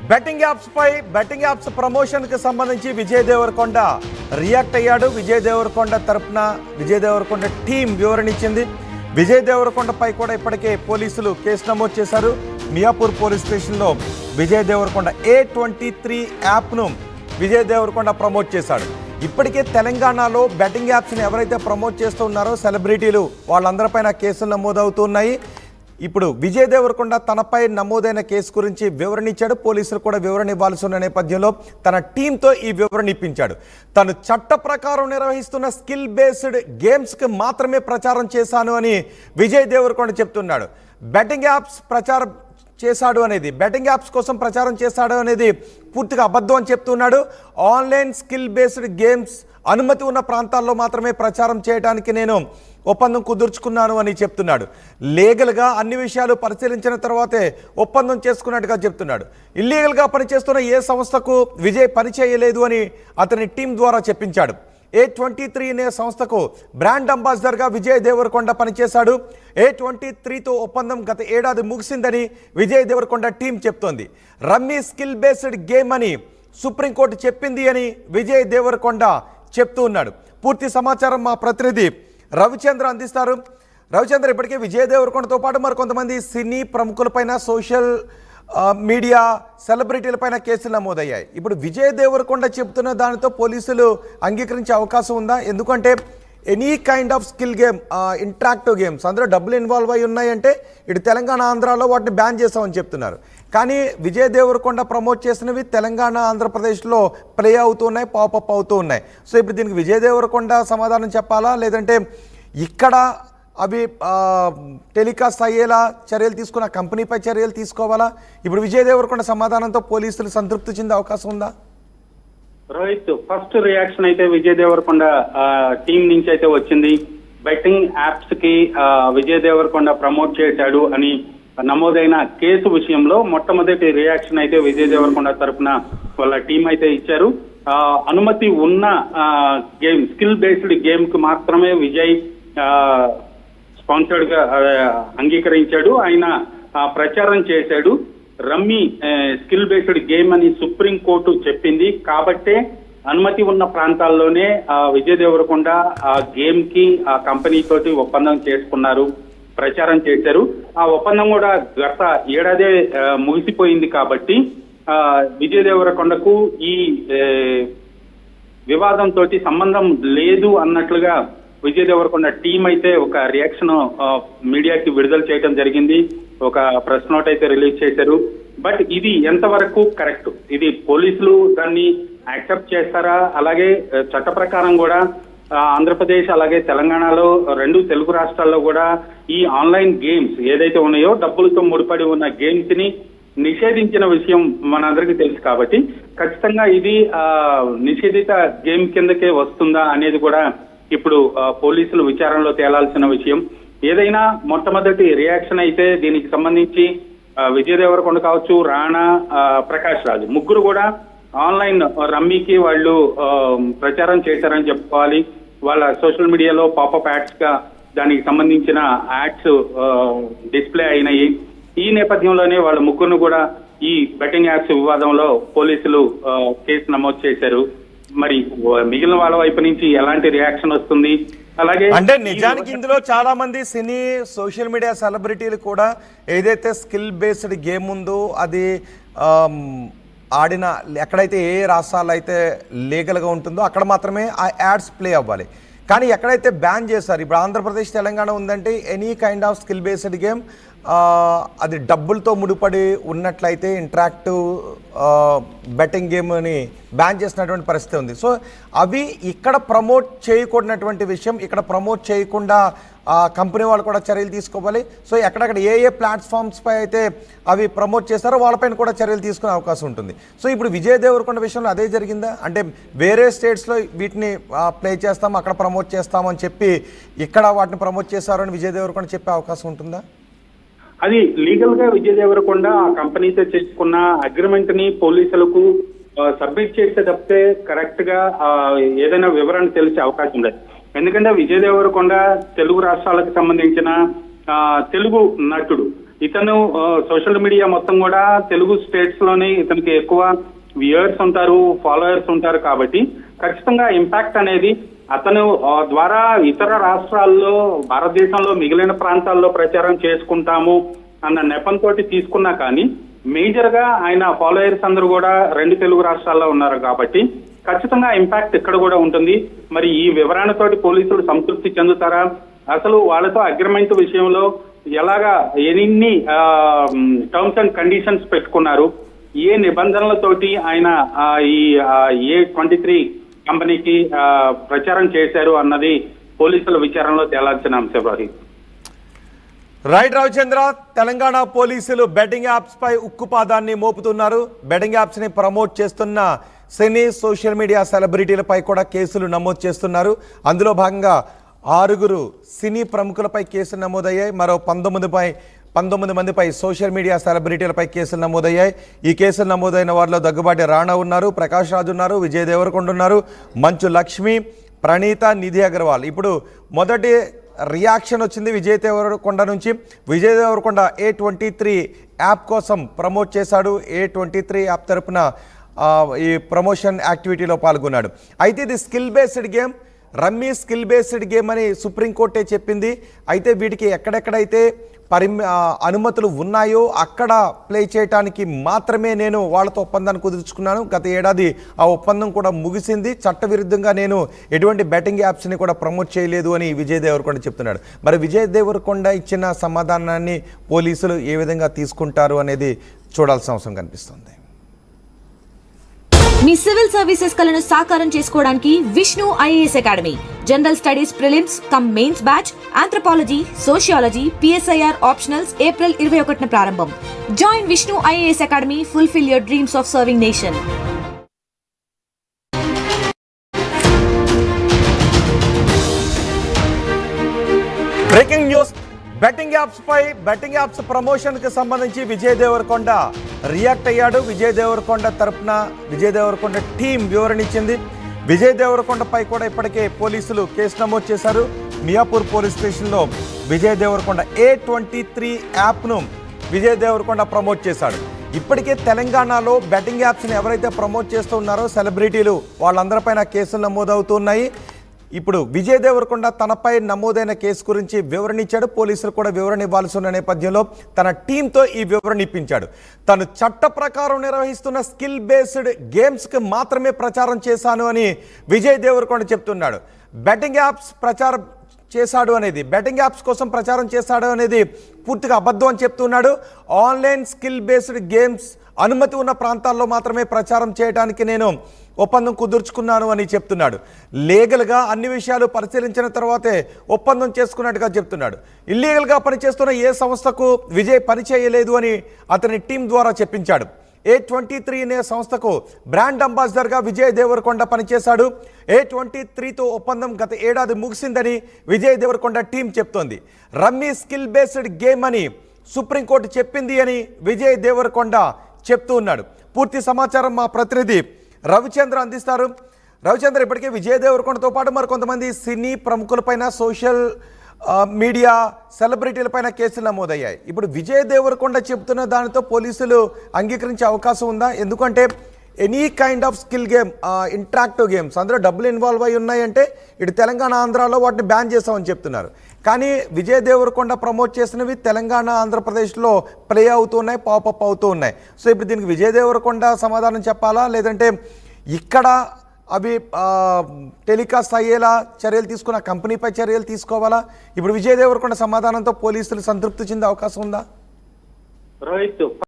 Betting apps promotion కి సంబంధించి Vijay Devarakonda react అయ్యాడు. విజయ్ దేవరకొండ తరపున విజయ్ దేవరకొండ టీం వివరణ ఇచ్చింది. విజయ్ దేవరకొండపై కూడా ఇప్పటికే పోలీసులు కేసు నమోదు చేశారు. మియాపూర్ పోలీస్ స్టేషన్లో విజయ్ దేవరకొండ A23 యాప్ను విజయ్ దేవరకొండ ప్రమోట్ చేశాడు. ఇప్పటికే తెలంగాణలో బెట్టింగ్ యాప్స్ని ఎవరైతే ప్రమోట్ చేస్తూ ఉన్నారో సెలబ్రిటీలు వాళ్ళందరిపైన కేసులు నమోదవుతున్నాయి. ఇప్పుడు విజయ్ దేవరకొండ తనపై నమోదైన కేసు గురించి వివరణ ఇచ్చాడు. పోలీసులు కూడా వివరణ ఇవ్వాల్సి ఉన్న నేపథ్యంలో తన టీంతో ఈ వివరణ ఇప్పించాడు. తను చట్ట ప్రకారం నిర్వహిస్తున్న స్కిల్ బేస్డ్ గేమ్స్కి మాత్రమే ప్రచారం చేశాను అని విజయ్ దేవరకొండ చెప్తున్నాడు. బెట్టింగ్ యాప్స్ బెట్టింగ్ యాప్స్ కోసం ప్రచారం చేశాడు అనేది పూర్తిగా అబద్ధం అని చెప్తున్నాడు. ఆన్లైన్ స్కిల్ బేస్డ్ గేమ్స్ అనుమతి ఉన్న ప్రాంతాల్లో మాత్రమే ప్రచారం చేయడానికి నేను ఒప్పందం కుదుర్చుకున్నాను అని చెప్తున్నాడు. లీగల్గా అన్ని విషయాలు పరిశీలించిన తర్వాతే ఒప్పందం చేసుకున్నట్టుగా చెప్తున్నాడు. ఇల్లీగల్గా పనిచేస్తున్న ఏ సంస్థకు విజయ్ పనిచేయలేదు అని అతని టీం ద్వారా చెప్పించాడు. A23 అనే సంస్థకు బ్రాండ్ అంబాసిడర్గా విజయ్ దేవరకొండ పనిచేశాడు. A23తో ఒప్పందం గత ఏడాది ముగిసిందని విజయ్ దేవరకొండ టీం చెప్తోంది. రమ్మీ స్కిల్ బేస్డ్ గేమ్ అని సుప్రీంకోర్టు చెప్పింది అని విజయ్ దేవరకొండ చెప్తూ ఉన్నాడు. పూర్తి సమాచారం మా ప్రతినిధి రవిచంద్ర అందిస్తారు. రవిచంద్ర, ఇప్పటికే విజయ్ దేవరకొండతో పాటు మరికొంతమంది సినీ ప్రముఖులపైన సోషల్ మీడియా సెలబ్రిటీలపైన కేసులు నమోదయ్యాయి. ఇప్పుడు విజయ్ దేవరకొండ చెబుతున్న దానితో పోలీసులు అంగీకరించే అవకాశం ఉందా? ఎందుకంటే any kind of skill game, interactive games అందులో డబ్బులు ఇన్వాల్వ్ అయి ఉన్నాయంటే ఇటు తెలంగాణ ఆంధ్రాలో వాటిని బ్యాన్ చేస్తామని చెప్తున్నారు. కానీ విజయ్ దేవరకొండ ప్రమోట్ చేసినవి తెలంగాణ ఆంధ్రప్రదేశ్లో ప్లే అవుతున్నాయి, పాపప్ అవుతూ ఉన్నాయి. సో ఇప్పుడు దీనికి విజయ్ దేవరకొండ సమాధానం చెప్పాలా, లేదంటే ఇక్కడ అవి టెలికాస్ట్ అయ్యేలా చర్యలు తీసుకున్న కంపెనీపై చర్యలు తీసుకోవాలా? ఇప్పుడు విజయ్ దేవరకొండ సమాధానంతో పోలీసులు సంతృప్తి చెందే అవకాశం ఉందా? రోహిత్, ఫస్ట్ రియాక్షన్ అయితే విజయ్ దేవరకొండ టీం నుంచి అయితే వచ్చింది. బెట్టింగ్ యాప్స్ కి విజయ్ దేవరకొండ ప్రమోట్ చేశాడు అని నమోదైన కేసు విషయంలో మొట్టమొదటి రియాక్షన్ అయితే విజయ్ దేవరకొండ తరఫున వాళ్ళ టీం అయితే ఇచ్చారు. అనుమతి ఉన్న గేమ్, స్కిల్ బేస్డ్ గేమ్ కు మాత్రమే విజయ్ స్పాన్సర్డ్ గా అంగీకరించాడు. ఆయన ప్రచారం చేశాడు. రమ్మీ స్కిల్ బేస్డ్ గేమ్ అని సుప్రీం కోర్టు చెప్పింది కాబట్టే అనుమతి ఉన్న ప్రాంతాల్లోనే విజయ్ దేవరకొండ ఆ గేమ్ కి ఆ కంపెనీ తోటి ఒప్పందం చేసుకున్నారు, ప్రచారం చేశారు. ఆ ఒప్పందం కూడా గత ఏడాదే ముగిసిపోయింది కాబట్టి విజయ్ దేవరకొండకు ఈ వివాదంతో సంబంధం లేదు అన్నట్లుగా విజయ్ దేవరకొండ టీం అయితే ఒక రియాక్షన్ మీడియాకి విడుదల చేయడం జరిగింది. ఒక ప్రెస్ నోట్ అయితే రిలీజ్ చేశారు. బట్ ఇది ఎంతవరకు కరెక్ట్, ఇది పోలీసులు దాన్ని యాక్సెప్ట్ చేస్తారా? అలాగే చట్ట ప్రకారం కూడా ఆంధ్రప్రదేశ్ అలాగే తెలంగాణలో రెండు తెలుగు రాష్ట్రాల్లో కూడా ఈ ఆన్లైన్ గేమ్స్ ఏదైతే ఉన్నాయో డబ్బులతో ముడిపడి ఉన్న గేమ్స్ ని నిషేధించిన విషయం మనందరికీ తెలుసు కాబట్టి ఖచ్చితంగా ఇది నిషేధిత గేమ్ కిందకే వస్తుందా అనేది కూడా ఇప్పుడు పోలీసులు విచారణలో తేలాల్సిన విషయం. ఏదైనా మొట్టమొదటి రియాక్షన్ అయితే దీనికి సంబంధించి విజయ్ దేవరకొండ కావచ్చు, రాణా, ప్రకాష్ రాజు ముగ్గురు కూడా ఆన్లైన్ రమ్మీకి వాళ్ళు ప్రచారం చేశారని చెప్పుకోవాలి. వాళ్ళ సోషల్ మీడియాలో పాపప్ యాడ్స్ గా దానికి సంబంధించిన యాడ్స్ డిస్ప్లే అయినాయి. ఈ నేపథ్యంలోనే వాళ్ళ ముగ్గురును కూడా ఈ బెట్టింగ్ యాప్స్ వివాదంలో పోలీసులు కేసు నమోదు చేశారు. మరి మిగిలిన వాళ్ళ వైపు నుంచి ఎలాంటి రియాక్షన్ వస్తుంది? అలాగే అంటే నిజానికి ఇందులో చాలా మంది సినీ సోషల్ మీడియా సెలబ్రిటీలు కూడా ఏదైతే స్కిల్ బేస్డ్ గేమ్ ఉందో అది ఆడిన ఎక్కడైతే ఏ రాష్ట్రాల్లో అయితే లీగల్గా ఉంటుందో అక్కడ మాత్రమే ఆ యాడ్స్ ప్లే అవ్వాలి. కానీ ఎక్కడైతే బ్యాన్ చేశారు, ఇప్పుడు ఆంధ్రప్రదేశ్ తెలంగాణ ఉందంటే any kind of skill based game అది డబ్బులతో ముడిపడి ఉన్నట్లయితే ఇంటరాక్టివ్ బెట్టింగ్ గేమ్ అని బ్యాన్ చేసినటువంటి పరిస్థితి ఉంది. సో అవి ఇక్కడ ప్రమోట్ చేయకూడనటువంటి విషయం, ఇక్కడ ప్రమోట్ చేయకుండా కంపెనీ వాళ్ళు కూడా చర్యలు తీసుకోవాలి. సో ఎక్కడెక్కడ ఏ ప్లాట్ఫామ్స్ పై అయితే అవి ప్రమోట్ చేస్తారో వాళ్ళపైన కూడా చర్యలు తీసుకునే అవకాశం ఉంటుంది. సో ఇప్పుడు విజయ్ దేవరకొండ విషయంలో అదే జరిగిందా? అంటే వేరే స్టేట్స్లో వీటిని ప్లే చేస్తాం, అక్కడ ప్రమోట్ చేస్తామని చెప్పి ఇక్కడ వాటిని ప్రమోట్ చేస్తారని విజయ్ దేవరకొండ చెప్పే అవకాశం ఉంటుందా? అది లీగల్ గా విజయ్ దేవరకొండ ఆ కంపెనీతో చేసుకున్న అగ్రిమెంట్ ని పోలీసులకు సబ్మిట్ చేస్తే తప్పితే కరెక్ట్ గా ఏదైనా వివరణ తెలిసే అవకాశం ఉండదు. ఎందుకంటే విజయ్ దేవరకొండ తెలుగు రాష్ట్రాలకు సంబంధించిన తెలుగు నటుడు. ఇతను సోషల్ మీడియా మొత్తం కూడా తెలుగు స్టేట్స్ లోనే ఇతనికి ఎక్కువ వ్యూయర్స్ ఉంటారు, ఫాలోయర్స్ ఉంటారు. కాబట్టి ఖచ్చితంగా ఇంపాక్ట్ అనేది అతను ద్వారా ఇతర రాష్ట్రాల్లో, భారతదేశంలో మిగిలిన ప్రాంతాల్లో ప్రచారం చేసుకుంటాము అన్న నెపంతో తీసుకున్నా కానీ మేజర్ గా ఆయన ఫాలోయర్స్ అందరూ కూడా 2 తెలుగు రాష్ట్రాల్లో ఉన్నారు. కాబట్టి ఖచ్చితంగా ఇంపాక్ట్ ఇక్కడ కూడా ఉంటుంది. మరి ఈ వివరణతోటి పోలీసులు సంతృప్తి చెందుతారా? అసలు వాళ్ళతో అగ్రిమెంట్ విషయంలో ఎలాగా ఎన్ని టర్మ్స్ అండ్ కండిషన్స్ పెట్టుకున్నారు, ఏ నిబంధనలతోటి ఆయన ఈ A23 కంపెనీకి ప్రచారం చేశారు అన్నది పోలీసుల విచారణలో తేలాల్సిన అంశం. రోహిత్. రైట్ రవిచంద్ర, తెలంగాణ పోలీసులు బెట్టింగ్ యాప్స్ పై ఉక్కుపాదాన్ని మోపుతున్నారు. బెట్టింగ్ యాప్స్ ని ప్రమోట్ చేస్తున్న సినీ, సోషల్ మీడియా సెలబ్రిటీలపై కూడా కేసులు నమోదు చేస్తున్నారు. అందులో భాగంగా 6 సినీ ప్రముఖులపై కేసులు నమోదయ్యాయి. మరో 19 మందిపై సోషల్ మీడియా సెలబ్రిటీలపై కేసులు నమోదయ్యాయి. ఈ కేసులు నమోదైన వారిలో దగ్గుబాటి రాణా ఉన్నారు, ప్రకాష్ రాజ్ ఉన్నారు, విజయ్ దేవరకొండ ఉన్నారు, మంచు లక్ష్మి, ప్రణీత, నిధి అగర్వాల్. ఇప్పుడు మొదటి రియాక్షన్ వచ్చింది విజయ్ దేవరకొండ నుంచి. విజయ్ దేవరకొండ A23 యాప్ కోసం ప్రమోట్ చేశాడు. A23 యాప్ తరపున ఈ ప్రమోషన్ యాక్టివిటీలో పాల్గొన్నాడు. అయితే ఇది skill based game, rummy skill based game అని సుప్రీంకోర్టే చెప్పింది. అయితే వీటికి ఎక్కడెక్కడైతే అనుమతులు ఉన్నాయో అక్కడ ప్లే చేయడానికి మాత్రమే నేను వాళ్ళతో ఒప్పందాన్ని కుదుర్చుకున్నాను. గత ఏడాది ఆ ఒప్పందం కూడా ముగిసింది. చట్టవిరుద్ధంగా నేను ఎటువంటి బెట్టింగ్ యాప్స్ని కూడా ప్రమోట్ చేయలేదు అని విజయ్ దేవరకొండ చెప్తున్నాడు. మరి విజయ్ దేవరకొండ ఇచ్చిన సమాధానాన్ని పోలీసులు ఏ విధంగా తీసుకుంటారు అనేది చూడాల్సిన అవసరం కనిపిస్తుంది. మీ సివిల్ సర్వీసెస్ కలను సాకారం చేసుకోవడానికి Vishnu IAS academy general studies prelims cum mains batch, anthropology, sociology, PSIR optionals April 21న ప్రారంభం. Join Vishnu IAS academy, fulfil your dreams of serving nation. Breaking news. Betting apps promotion కి సంబంధించి విజయ్ దేవరకొండ రియాక్ట్ అయ్యాడు. విజయ్ దేవరకొండ తరపున విజయ్ దేవరకొండ టీం వివరణ ఇచ్చింది. విజయ్ దేవరకొండపై కూడా ఇప్పటికే పోలీసులు కేసు నమోదు చేశారు. మియాపూర్ పోలీస్ స్టేషన్లో విజయ్ దేవరకొండ A23 యాప్ను విజయ్ దేవరకొండ ప్రమోట్ చేశాడు. ఇప్పటికే తెలంగాణలో బెట్టింగ్ యాప్స్ని ఎవరైతే ప్రమోట్ చేస్తూ ఉన్నారో సెలబ్రిటీలు వాళ్ళందరిపైన కేసులు నమోదవుతున్నాయి. ఇప్పుడు విజయ్ దేవరకొండ తనపై నమోదైన కేసు గురించి వివరణ ఇచ్చాడు. పోలీసులు కూడా వివరణ ఇవ్వాల్సి ఉన్న నేపథ్యంలో తన టీంతో ఈ వివరణ ఇప్పించాడు. తను చట్ట ప్రకారం నిర్వహిస్తున్న స్కిల్ బేస్డ్ గేమ్స్కి మాత్రమే ప్రచారం చేశాను అని విజయ్ దేవరకొండ చెప్తున్నాడు. బెట్టింగ్ యాప్స్ కోసం ప్రచారం చేశాడు అనేది పూర్తిగా అబద్ధం అని చెప్తున్నాడు. ఆన్లైన్ స్కిల్ బేస్డ్ గేమ్స్ అనుమతి ఉన్న ప్రాంతాల్లో మాత్రమే ప్రచారం చేయడానికి నేను ఒప్పందం కుదుర్చుకున్నాను అని చెప్తున్నాడు. లీగల్గా అన్ని విషయాలు పరిశీలించిన తర్వాతే ఒప్పందం చేసుకున్నట్టుగా చెప్తున్నాడు. ఇల్లీగల్గా పనిచేస్తున్న ఏ సంస్థకు విజయ్ పనిచేయలేదు అని అతని టీం ద్వారా చెప్పించాడు. A23 అనే సంస్థకు బ్రాండ్ అంబాసిడర్గా విజయ్ దేవరకొండ పనిచేశాడు. A23తో ఒప్పందం గత ఏడాది ముగిసిందని విజయ్ దేవరకొండ టీం చెప్తోంది. రమ్మీ స్కిల్ బేస్డ్ గేమ్ అని సుప్రీంకోర్టు చెప్పింది అని విజయ్ దేవరకొండ చెప్తూ ఉన్నాడు. పూర్తి సమాచారం మా ప్రతినిధి రవిచంద్ర అందిస్తారు. రవిచంద్ర, ఇప్పటికే విజయ్ దేవరకొండతో పాటు మరి కొంతమంది సినీ ప్రముఖులపైన, సోషల్ మీడియా సెలబ్రిటీలపైన కేసులు నమోదయ్యాయి. ఇప్పుడు విజయ్ దేవరకొండ చెబుతున్న దానితో పోలీసులు అంగీకరించే అవకాశం ఉందా? ఎందుకంటే any kind of skill game, interactive games అందులో డబ్బులు ఇన్వాల్వ్ అయి ఉన్నాయంటే ఇటు తెలంగాణ, ఆంధ్రాలో వాటిని బ్యాన్ చేస్తామని చెప్తున్నారు. కానీ విజయ్ దేవరకొండ ప్రమోట్ చేసినవి తెలంగాణ, ఆంధ్రప్రదేశ్లో ప్లే అవుతున్నాయి, పాపప్ అవుతూ ఉన్నాయి. సో ఇప్పుడు దీనికి విజయ్ దేవరకొండ సమాధానం చెప్పాలా, లేదంటే ఇక్కడ అవి టెలికాస్ట్ అయ్యేలా చర్యలు తీసుకున్న కంపెనీపై చర్యలు తీసుకోవాలా? ఇప్పుడు విజయ్ దేవరకొండ సమాధానంతో పోలీసులు సంతృప్తి చెందే అవకాశం ఉందా? రోహిత్.